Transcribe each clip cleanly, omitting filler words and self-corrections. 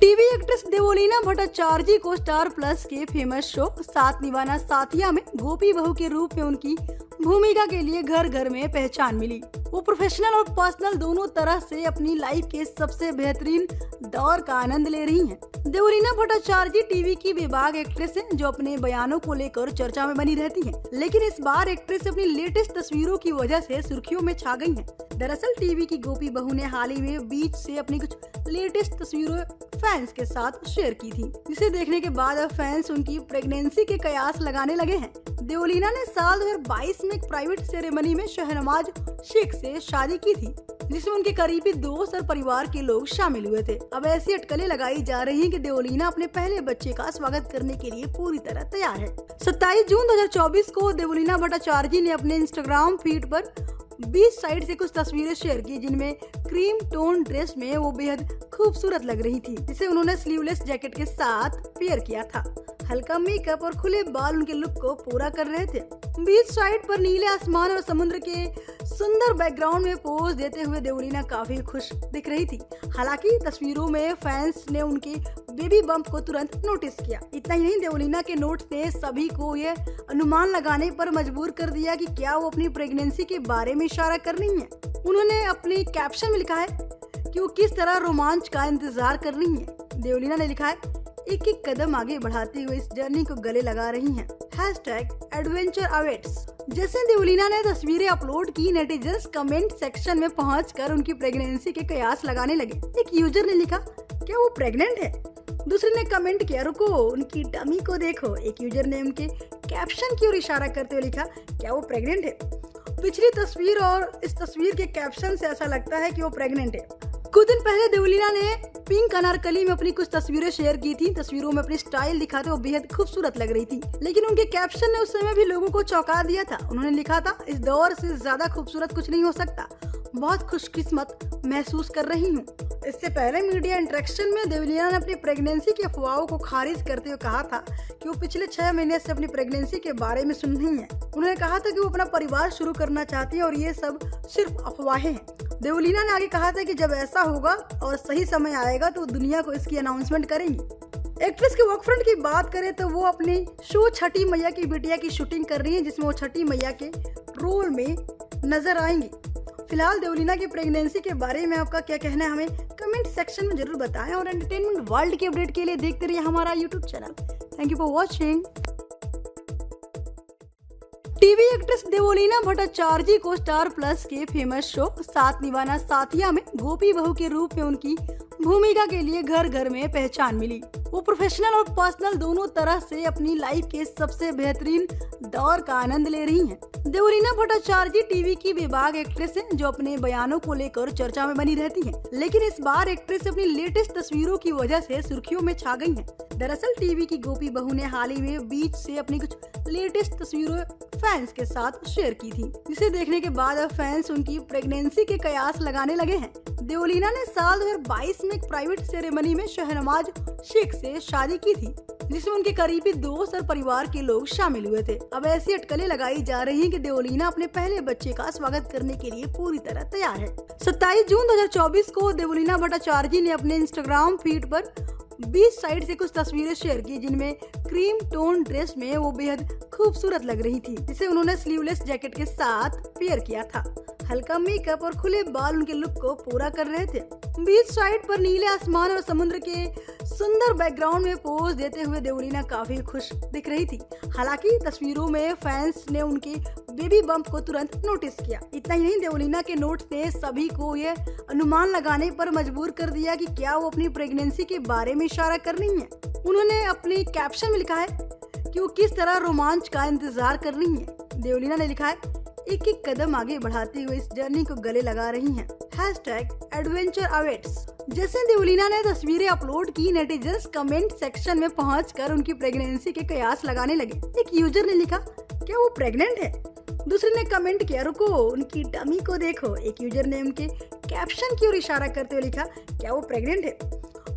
TV actress Devoleena Bhattacharya को star plus के famous show साथ निभाना साथिया में गोपी बहू के रूप में उनकी भूमिका के लिए घर घर में पहचान मिली। वो प्रोफेशनल और पर्सनल दोनों तरह से अपनी लाइफ के सबसे बेहतरीन दौर का आनंद ले रही हैं। देवोलीना भट्टाचार्य टीवी की बेबाक एक्ट्रेस हैं जो अपने बयानों को लेकर चर्चा में बनी रहती हैं। लेकिन इस बार एक्ट्रेस अपनी लेटेस्ट तस्वीरों की वजह से सुर्खियों में छा गई हैं। दरअसल टीवी की गोपी बहू ने हाल ही में बीच से अपनी कुछ लेटेस्ट तस्वीरें फैंस के साथ शेयर की थी, जिसे देखने के बाद अब फैंस उनकी प्रेगनेंसी के कयास लगाने लगे हैं। देवोलीना ने साल 2022 में एक प्राइवेट सेरेमनी में शहनवाज शेख से शादी की थी, जिसमें उनके करीबी दोस्त और परिवार के लोग शामिल हुए थे। अब ऐसी अटकलें लगाई जा रही हैं कि देवोलीना अपने पहले बच्चे का स्वागत करने के लिए पूरी तरह तैयार है। 27 जून 2024 को देवोलीना भट्टाचार्य ने अपने इंस्टाग्राम फीड पर बीच साइड से कुछ तस्वीरें शेयर की, जिनमें क्रीम टोन ड्रेस में वो बेहद खूबसूरत लग रही थी, जिसे उन्होंने स्लीवलेस जैकेट के साथ पेयर किया था। हल्का मेकअप और खुले बाल उनके लुक को पूरा कर रहे थे। बीच साइड पर नीले आसमान और समुद्र के सुंदर बैकग्राउंड में पोज देते हुए देवोलीना काफी खुश दिख रही थी। हालांकि तस्वीरों में फैंस ने उनके बेबी बम्प को तुरंत नोटिस किया। इतना ही नहीं, देवोलीना के नोट्स ने सभी को ये अनुमान लगाने पर मजबूर कर दिया कि क्या वो अपनी प्रेगनेंसी के बारे में इशारा कर रही हैं। उन्होंने अपने कैप्शन में लिखा है कि वो किस तरह रोमांच का इंतजार कर रही हैं। देवोलीना ने लिखा है, एक एक कदम आगे बढ़ाते हुए इस जर्नी को गले लगा रही हैं। #adventure awaits। जैसे देवोलीना ने तस्वीरें अपलोड की, नेटिजन्स कमेंट सेक्शन में पहुंचकर उनकी प्रेगनेंसी के कयास लगाने लगे। एक यूजर ने लिखा, क्या वो प्रेग्नेंट है? दूसरे ने कमेंट किया, रुको उनकी डमी को देखो। एक यूजर ने उनके कैप्शन की ओर इशारा करते हुए लिखा, क्या वो प्रेग्नेंट है? पिछली तस्वीर और इस तस्वीर के कैप्शन से ऐसा लगता है कि वो प्रेग्नेंट है। कुछ दिन पहले देवोलीना ने पिंक अनारकली में अपनी कुछ तस्वीरें शेयर की थी। तस्वीरों में अपनी स्टाइल दिखाते वो बेहद खूबसूरत लग रही थी, लेकिन उनके कैप्शन ने उस समय भी लोगों को चौंका दिया था। उन्होंने लिखा था, इस दौर से ज्यादा खूबसूरत कुछ नहीं हो सकता, बहुत खुशकिस्मत महसूस कर रही हूँ। इससे पहले मीडिया इंटरेक्शन में देवोलीना ने अपनी प्रेगनेंसी की अफवाहों को खारिज करते हुए कहा था कि वो पिछले 6 महीने से अपनी प्रेगनेंसी के बारे में सुन रही हैं। उन्होंने कहा था कि वो अपना परिवार शुरू करना चाहती है और ये सब सिर्फ अफवाहें हैं। देवोलीना ने आगे कहा था कि जब ऐसा होगा और सही समय आएगा तो दुनिया को इसकी अनाउंसमेंट करेंगी। एक्ट्रेस के वर्क फ्रंट की बात करें तो वो अपने शो छठी मैया की बिटिया की शूटिंग कर रही है, जिसमें वो छठी मैया के रोल में नजर आएंगी। फिलहाल देवोलीना की प्रेगनेंसी के बारे में आपका क्या कहना है, हमें कमेंट सेक्शन में जरूर बताएं और एंटरटेनमेंट वर्ल्ड की अपडेट के लिए देखते रहिए हमारा YouTube channel. Thank you for watching. TV actress Devoleena Bhattacharya को स्टार प्लस के फेमस शो साथ निभाना साथिया में गोपी बहू के रूप में उनकी भूमिका के लिए घर घर में पहचान मिली। वो प्रोफेशनल और पर्सनल दोनों तरह से अपनी लाइफ के सबसे बेहतरीन दौर का आनंद ले रही हैं। देवोलीना भट्टाचार्य टीवी की बेबाक एक्ट्रेस हैं जो अपने बयानों को लेकर चर्चा में बनी रहती हैं। लेकिन इस बार एक्ट्रेस अपनी लेटेस्ट तस्वीरों की वजह से सुर्खियों में छा गई हैं। दरअसल टीवी की गोपी बहू ने हाल ही में बीच से अपनी कुछ लेटेस्ट तस्वीरें फैंस के साथ शेयर की थी, जिसे देखने के बाद अब फैंस उनकी प्रेगनेंसी के कयास लगाने लगे हैं। देवोलीना ने साल 2022 में एक प्राइवेट सेरेमनी में शहनवाज शेख से शादी की थी, जिसमें उनके करीबी दोस्त और परिवार के लोग शामिल हुए थे। अब ऐसी अटकलें लगाई जा रही हैं कि देवोलीना अपने पहले बच्चे का स्वागत करने के लिए पूरी तरह तैयार है। 27 जून 2024 को देवोलीना भट्टाचार्य ने अपने इंस्टाग्राम फीड पर बीच साइड से कुछ तस्वीरें शेयर की, जिनमें क्रीम टोन ड्रेस में वो बेहद खूबसूरत लग रही थी, जिसे उन्होंने स्लीवलेस जैकेट के साथ पेयर किया था। हल्का मेकअप और खुले बाल उनके लुक को पूरा कर रहे थे। बीच साइड पर नीले आसमान और समुद्र के सुंदर बैकग्राउंड में पोज देते हुए देवोलीना काफी खुश दिख रही थी। हालांकि तस्वीरों में फैंस ने उनके बेबी बम्प को तुरंत नोटिस किया। इतना ही नहीं, देवोलीना के नोट्स ने सभी को ये अनुमान लगाने पर मजबूर कर दिया कि क्या वो अपनी प्रेगनेंसी के बारे में इशारा कर रही हैं। उन्होंने अपने कैप्शन में लिखा है कि वो किस तरह रोमांच का इंतजार कर रही हैं। देवोलीना ने लिखा है, एक एक कदम आगे बढ़ाते हुए इस जर्नी को गले लगा रही हैं। #adventure awaits। जैसे देवोलीना ने तस्वीरें अपलोड की, नेटिजन्स कमेंट सेक्शन में पहुंचकर उनकी प्रेगनेंसी के कयास लगाने लगे। एक यूजर ने लिखा, क्या वो प्रेग्नेंट है? दूसरे ने कमेंट किया, रुको उनकी डमी को देखो। एक यूजर ने उनके कैप्शन की ओर इशारा करते हुए लिखा, क्या वो प्रेग्नेंट है?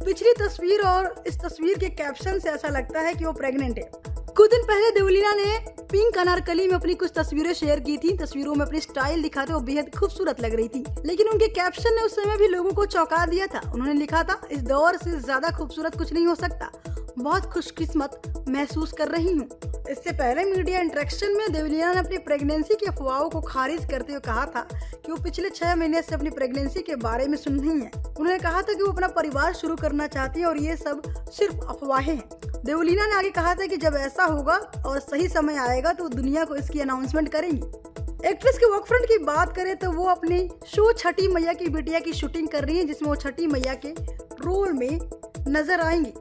पिछली तस्वीर और इस तस्वीर के कैप्शन से ऐसा लगता है कि वो प्रेग्नेंट है। कुछ दिन पहले देवलीना ने पिंक अनारकली में अपनी कुछ तस्वीरें शेयर की थी। तस्वीरों में अपनी स्टाइल दिखाते वो बेहद खूबसूरत लग रही थी, लेकिन उनके कैप्शन ने उस समय भी लोगों को चौंका दिया था। उन्होंने लिखा था, इस दौर से ज्यादा खूबसूरत कुछ नहीं हो सकता, बहुत खुशकिस्मत महसूस कर रही हूँ। इससे पहले मीडिया इंटरेक्शन में देवलीना ने अपनी प्रेगनेंसी की अफवाहों को खारिज करते हुए कहा था कि वो पिछले 6 महीने से अपनी प्रेगनेंसी के बारे में सुन रही हैं। उन्होंने कहा था कि वो अपना परिवार शुरू करना चाहती है और ये सब सिर्फ अफवाहें हैं। देवलीना ने आगे कहा था कि जब ऐसा होगा और सही समय आएगा तो दुनिया को इसकी अनाउंसमेंट करेंगी। एक्ट्रेस के वर्क फ्रंट की बात करें तो वो अपनी शो छठी मैया की बिटिया की शूटिंग कर रही है, जिसमें वो छठी मैया के रोल में नजर आएंगी।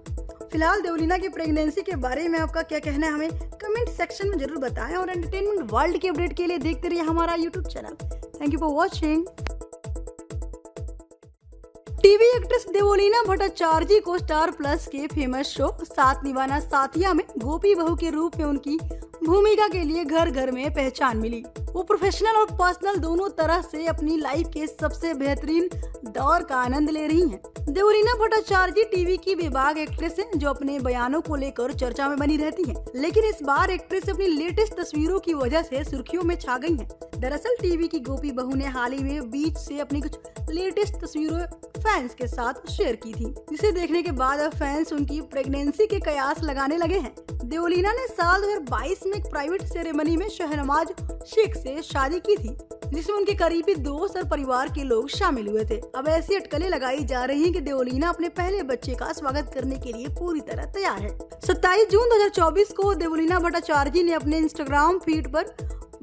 फिलहाल देवलीना की प्रेगनेंसी के बारे में आपका क्या कहना है, हमें कमेंट सेक्शन में जरूर बताएं और एंटरटेनमेंट वर्ल्ड की अपडेट के लिए देखते रहिए हमारा YouTube channel. Thank you for watching. TV actress Devlina Bhattacharya को स्टार प्लस के फेमस शो साथ निभाना साथिया में गोपी बहू के रूप में उनकी भूमिका के लिए घर घर में पहचान मिली। वो प्रोफेशनल और पर्सनल दोनों तरह से अपनी लाइफ के सबसे बेहतरीन दौर का आनंद ले रही हैं। देवलीना भट्टाचार्य टीवी की बेबाक एक्ट्रेस हैं जो अपने बयानों को लेकर चर्चा में बनी रहती हैं, लेकिन इस बार एक्ट्रेस अपनी लेटेस्ट तस्वीरों की वजह से सुर्खियों में छा गई हैं। दरअसल टीवी की गोपी बहू ने हाल ही में बीच से अपनी कुछ लेटेस्ट तस्वीरें फैंस के साथ शेयर की थी, जिसे देखने के बाद अब फैंस उनकी प्रेगनेंसी के कयास लगाने लगे हैं। देवलीना ने साल 2022 में एक प्राइवेट सेरेमनी में शहनवाज शेख से शादी की थी, जिसमें उनके करीबी दोस्त और परिवार के लोग शामिल हुए थे। अब ऐसी अटकलें लगाई जा रही हैं कि देवलीना अपने पहले बच्चे का स्वागत करने के लिए पूरी तरह तैयार है। 27 जून 2024 को देवलीना भट्टाचार्य ने अपने इंस्टाग्राम फीड पर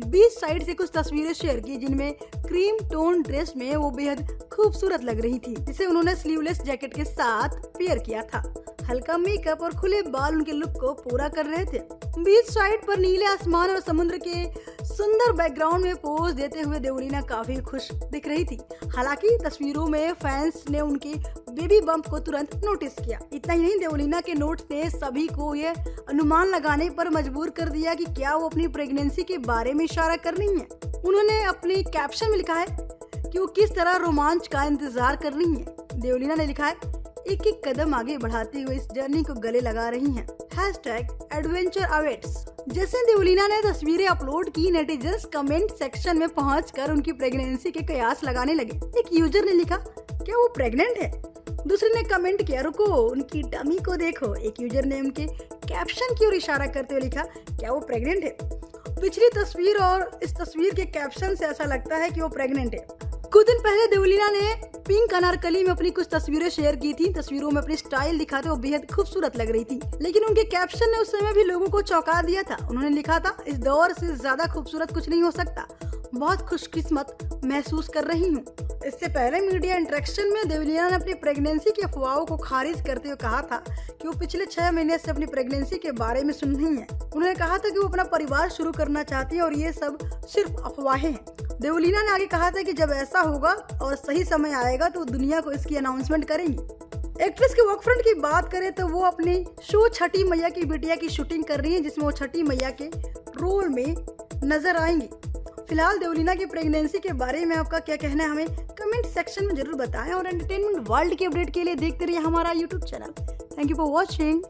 बीच साइड से कुछ तस्वीरें शेयर की, जिनमें क्रीम टोन ड्रेस में वो बेहद खूबसूरत लग रही थी, जिसे उन्होंने स्लीवलेस जैकेट के साथ पेयर किया था। हल्का मेकअप और खुले बाल उनके लुक को पूरा कर रहे थे। बीच साइड पर नीले आसमान और समुद्र के सुंदर बैकग्राउंड में पोज देते हुए देवलीना काफी खुश दिख रही थी। हालांकि तस्वीरों में फैंस ने उनके बेबी बम्प को तुरंत नोटिस किया। इतना ही नहीं, देवलीना के नोट्स ने सभी को ये अनुमान लगाने पर मजबूर कर दिया कि क्या वो अपनी प्रेगनेंसी के बारे में इशारा कर रही हैं। उन्होंने अपने कैप्शन में लिखा है कि वो किस तरह रोमांच का इंतजार कर रही हैं। देवलीना ने लिखा है, एक एक कदम आगे बढ़ाते हुए इस जर्नी को गले लगा रही हैं। #adventure awaits। जैसे देवलीना ने तस्वीरें अपलोड की, नेटिजन्स कमेंट सेक्शन में पहुंचकर उनकी प्रेगनेंसी के कयास लगाने लगे। एक यूजर ने लिखा, क्या वो प्रेग्नेंट है? दूसरे ने कमेंट किया, रुको उनकी डमी को देखो। एक यूजर ने उनके कैप्शन की ओर इशारा करते हुए लिखा, क्या वो प्रेग्नेंट है? पिछली तस्वीर और इस तस्वीर के कैप्शन से ऐसा लगता है कि वो प्रेग्नेंट है। कुछ दिन पहले देवलीना ने पिंक अनारकली में अपनी कुछ तस्वीरें शेयर की थी। तस्वीरों में अपनी स्टाइल दिखाते वो बेहद खूबसूरत लग रही थी, लेकिन उनके कैप्शन ने उस समय भी लोगों को चौंका दिया था। उन्होंने लिखा था, इस दौर से ज्यादा खूबसूरत कुछ नहीं हो सकता, बहुत खुशकिस्मत महसूस कर रही हूँ। इससे पहले मीडिया इंटरेक्शन में देवलीना ने अपनी प्रेगनेंसी की अफवाहों को खारिज करते हुए कहा था कि वो पिछले 6 महीने से अपनी प्रेगनेंसी के बारे में सुन रही हैं। उन्होंने कहा था कि वो अपना परिवार शुरू करना चाहती है और ये सब सिर्फ अफवाहें हैं। देवलीना ने आगे कहा था कि जब ऐसा होगा और सही समय आएगा तो दुनिया को इसकी अनाउंसमेंट करेंगी। एक्ट्रेस के वर्क फ्रंट की बात करें तो वो अपनी शो छठी मैया की बिटिया की शूटिंग कर रही है, जिसमें वो छठी मैया के रोल में नजर आएंगी। फिलहाल देवलीना की प्रेगनेंसी के बारे में आपका क्या कहना है, हमें कमेंट सेक्शन में जरूर बताएं और एंटरटेनमेंट वर्ल्ड की अपडेट के लिए देखते रहिए हमारा YouTube channel. Thank you for watching.